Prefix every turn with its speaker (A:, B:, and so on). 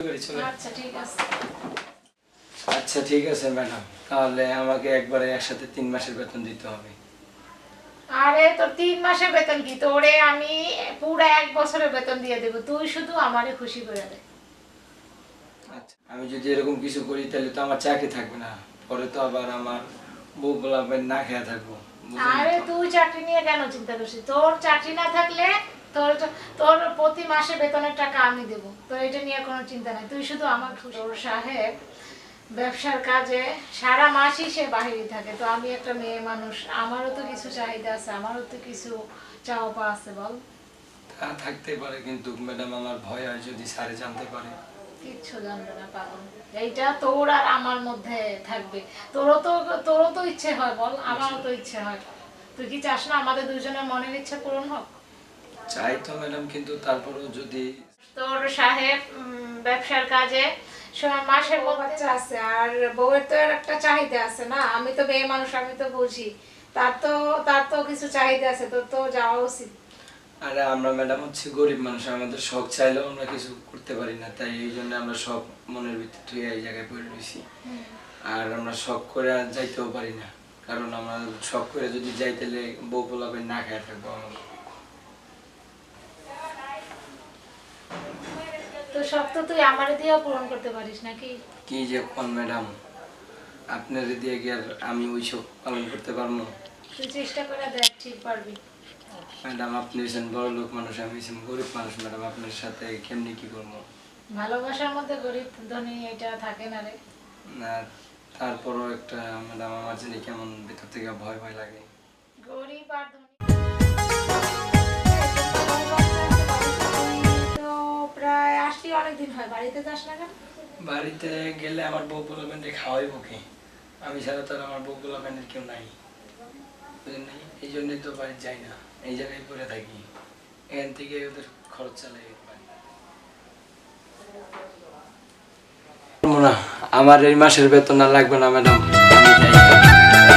A: আচ্ছা ঠিক আছে।
B: আচ্ছা ঠিক আছে ম্যাডাম, তাহলে আমাকে একবারে একসাথে 3 মাসের বেতন দিতে হবে।
A: আরে তোর 3 মাসের বেতন কি, তোরে আমি পুরো 1 বছরের বেতন দিয়ে দেব, তুই শুধু আমারে খুশি করে দে।
B: আচ্ছা, আমি যদি এরকম কিছু করি তাহলে তো আমার চাকরি থাকবে না, পরে তো আবার আমার বউ পোলাপান না খেয়ে থাকবো।
A: আরে তুই চাকরি নিয়ে কেন চিন্তা করছিস? তোর চাকরি না থাকলে তোর তোর প্রতি মাসে বেতনের টাকা আমি দেব, তো এটা নিয়ে কোনো চিন্তা নাই, তুই শুধু আমার খুশি। তোর সাহেব ব্যবসার কাজে সারা মাসই সে বাহিরে থাকে, তো আমি একটা মেয়ে মানুষ, আমারও তো কিছু চাহিদা আছে, আমারও তো কিছু চাওয়া পাওয়া আছে, বল।
B: তা থাকতে পারে, কিন্তু ম্যাডাম আমার ভয় হয় যদি স্যারে জানতে পারে।
A: কিচ্ছু জানবে না পাগল, এইটা তোর আর আমার মধ্যে থাকবে। তোরও তো ইচ্ছে হয় বল, আমারও তো ইচ্ছে হয়। তুই কি চাস না আমাদের দুজনের মনের ইচ্ছা পূরণ হোক?
B: চাই তো ম্যাডাম, কিন্তু তারপরেও যদি
A: তোর সাহেব ব্যবসার কাজে মাসের বাচ্চা আছে, আর বউয়ের তো একটা চাহিদা আছে না, আমি তো মেয়ে মানুষ, আমি তো বুঝি, তার তো কিছু চাহিদা আছে, তোর তো যাওয়া উচিত।
B: আরে আমরা ম্যাডাম হচ্ছে গরিব মানুষ, আমাদের শখ চাইলেও আমরা কিছু করতে পারি না, তাই এই জন্য আমরা সব মনের ভিতরে তুই এই জায়গায় পড়ে রয়েছি। আর আমরা শখ করে আর যাইতেও পারি না, কারণ আমরা শখ করে যদি যাই তাহলে বউ পোলাপান না খেয়ে থাকবো আমরা।
A: তো সব তো তুই আমারে দিয়েও পূরণ করতে পারিস নাকি?
B: কি যে কোন ম্যাডাম, আপনার দিয়ে কি আর আমি ওই সব পালন করতে পারবো?
A: তুই চেষ্টা করে দেখ, ঠিক পারবি।
B: ম্যাডাম আপনি হচ্ছেন বড় লোক মানুষ, আমি হচ্ছেন গরিব মানুষ, ম্যাডাম আপনার সাথে কেমনি কি করবো?
A: ভালোবাসার মধ্যে গরিব ধনী এটা থাকে না রে।
B: না, তারপরও একটা ম্যাডাম আমার জানি কেমন ভিতর থেকে ভয় ভয় লাগে।
A: গরিব আর ধনী তো প্রায় আসলি অনেকদিন হয়, বাড়িতে যাস না কেন?
B: বাড়িতে গেলে আমার বউ পোলাপানকে খাওয়াইবো কে? আমি ছাড়া তো আর আমার বউ পোলাপানের কেউ নাই, বুঝলেন নাই? এই জন্যই তো বাড়ি যাই না, এই জায়গায় পড়ে থাকি, এখান থেকে ওদের খরচ চালাই পারি। না, আমার এই মাসের বেতন আর লাগবে না ম্যাডাম, আমি যাই।